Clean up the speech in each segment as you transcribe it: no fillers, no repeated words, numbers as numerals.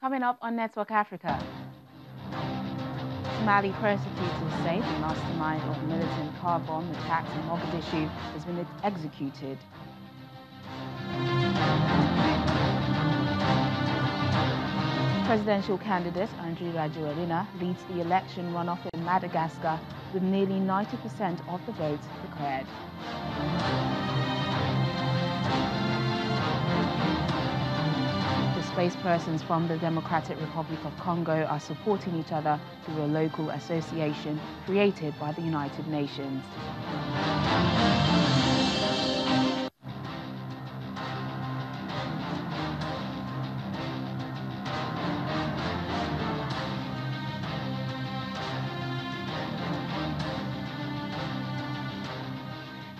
Coming up on Network Africa, Somali persecutors say the mastermind of militant car bomb attacks in Mogadishu has been executed. Presidential candidate Andry Rajoelina leads the election runoff in Madagascar with nearly 90% of the votes declared. Displaced persons from the Democratic Republic of Congo are supporting each other through a local association created by the United Nations.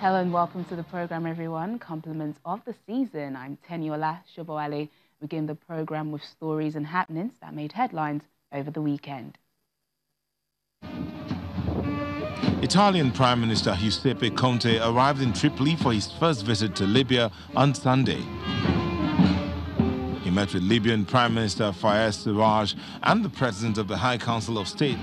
Hello and welcome to the program, everyone. Compliments of the season. I'm Teniola SHABAAB. We begin the program with stories and happenings that made headlines over the weekend. Italian Prime Minister Giuseppe Conte arrived in Tripoli for his first visit to Libya on Sunday. He met with Libyan Prime Minister Fayez Sarraj and the President of the High Council of State,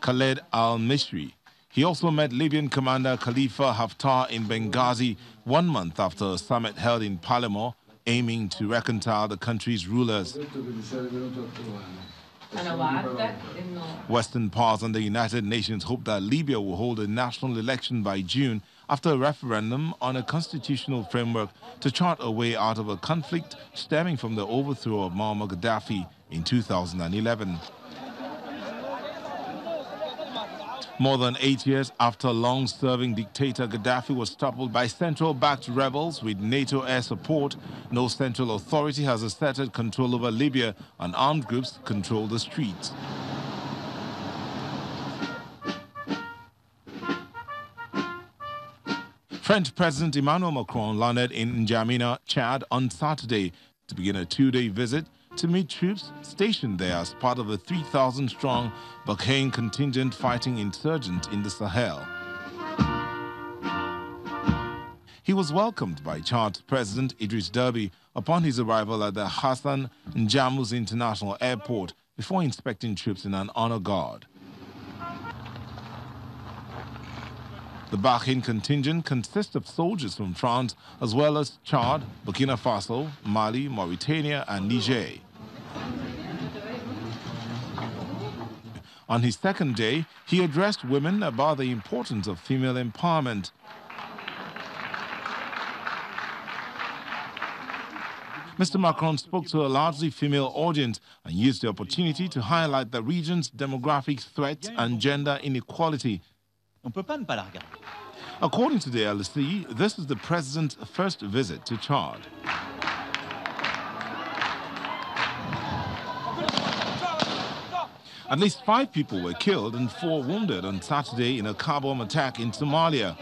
Khaled al-Misri. He also met Libyan Commander Khalifa Haftar in Benghazi 1 month after a summit held in Palermo, aiming to reconcile the country's rulers. Western powers and the United Nations hope that Libya will hold a national election by June after a referendum on a constitutional framework to chart a way out of a conflict stemming from the overthrow of Muammar Gaddafi in 2011. More than 8 years after long-serving dictator Gaddafi was toppled by central-backed rebels with NATO air support, no central authority has asserted control over Libya, and armed groups control the streets. French President Emmanuel Macron landed in N'Djamena, Chad on Saturday to begin a 2-day visit to meet troops stationed there as part of a 3,000-strong Burkina contingent fighting insurgents in the Sahel. He was welcomed by Chad's President Idriss Déby upon his arrival at the Hassan N'Djamous International Airport before inspecting troops in an honor guard. The Burkina contingent consists of soldiers from France as well as Chad, Burkina Faso, Mali, Mauritania and Niger. On his second day, he addressed women about the importance of female empowerment. Mr. Macron spoke to a largely female audience and used the opportunity to highlight the region's demographic threats and gender inequality. According to the Al-Sisi, this is the president's first visit to Chad. At least 5 people were killed and 4 wounded on Saturday in a car bomb attack in Somalia.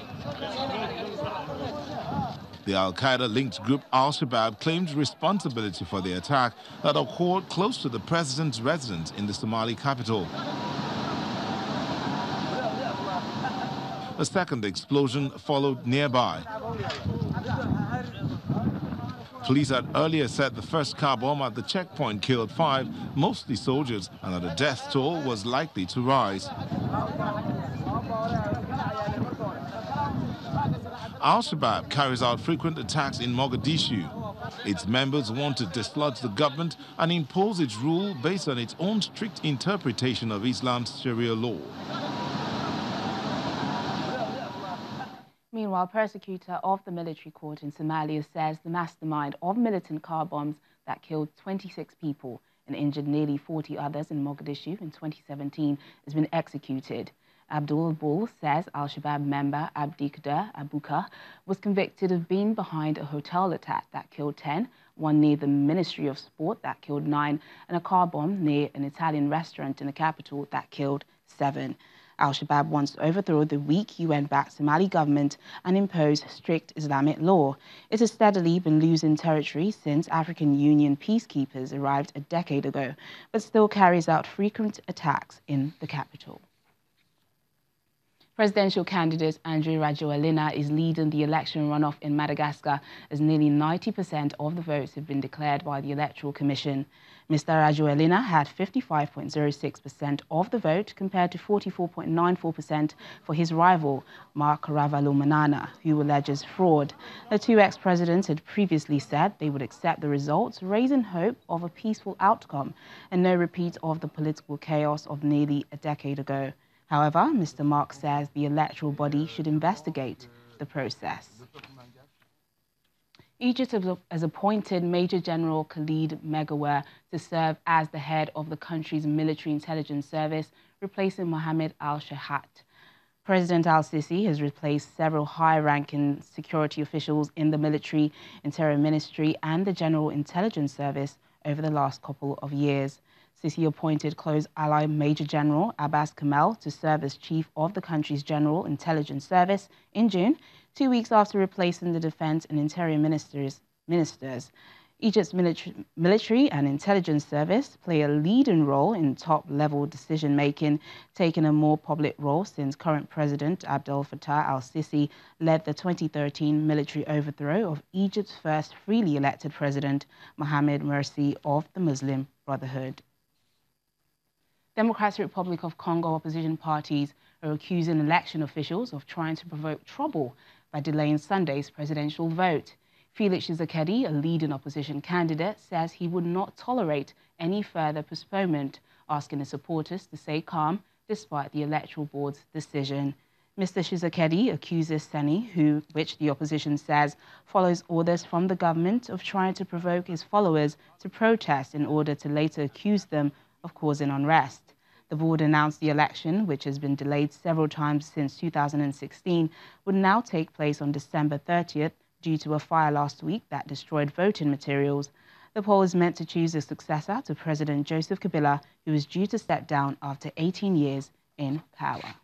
The Al-Qaeda-linked group Al-Shabab claimed responsibility for the attack that occurred close to the president's residence in the Somali capital. A second explosion followed nearby. Police had earlier said the first car bomb at the checkpoint killed 5, mostly soldiers, and that the death toll was likely to rise. Al-Shabab carries out frequent attacks in Mogadishu. Its members want to dislodge the government and impose its rule based on its own strict interpretation of Islam's Sharia law. Meanwhile, prosecutor of the military court in Somalia says the mastermind of militant car bombs that killed 26 people and injured nearly 40 others in Mogadishu in 2017 has been executed. Abdul Bull says Al-Shabaab member Abdikader Abukar was convicted of being behind a hotel attack that killed 10, one near the Ministry of Sport that killed 9, and a car bomb near an Italian restaurant in the capital that killed 7. Al-Shabaab wants to overthrow the weak UN-backed Somali government and impose strict Islamic law. It has steadily been losing territory since African Union peacekeepers arrived a decade ago, but still carries out frequent attacks in the capital. Presidential candidate Andry Rajoelina is leading the election runoff in Madagascar as nearly 90% of the votes have been declared by the Electoral Commission. Mr. Rajoelina had 55.06% of the vote compared to 44.94% for his rival, Mark Ravalomanana, who alleges fraud. The two ex-presidents had previously said they would accept the results, raising hope of a peaceful outcome and no repeat of the political chaos of nearly a decade ago. However, Mr. Mark says the electoral body should investigate the process. Egypt has appointed Major General Khalid Megawer to serve as the head of the country's military intelligence service, replacing Mohammed al-Shahat. President Al-Sisi has replaced several high-ranking security officials in the military, interior ministry and the General Intelligence Service over the last couple of years. Sisi appointed close ally Major General Abbas Kamel to serve as chief of the country's General Intelligence Service in June, 2 weeks after replacing the defense and interior ministers. Egypt's military and intelligence service play a leading role in top-level decision-making, taking a more public role since current President Abdel Fattah al-Sisi led the 2013 military overthrow of Egypt's first freely elected president, Mohamed Morsi of the Muslim Brotherhood. Democratic Republic of Congo opposition parties are accusing election officials of trying to provoke trouble by delaying Sunday's presidential vote. Felix Tshisekedi, a leading opposition candidate, says he would not tolerate any further postponement, asking his supporters to stay calm despite the electoral board's decision. Mr. Tshisekedi accuses Seni, which the opposition says follows orders from the government, of trying to provoke his followers to protest in order to later accuse them of causing unrest. The board announced the election, which has been delayed several times since 2016, would now take place on December 30th due to a fire last week that destroyed voting materials. The poll is meant to choose a successor to President Joseph Kabila, who is due to step down after 18 years in power.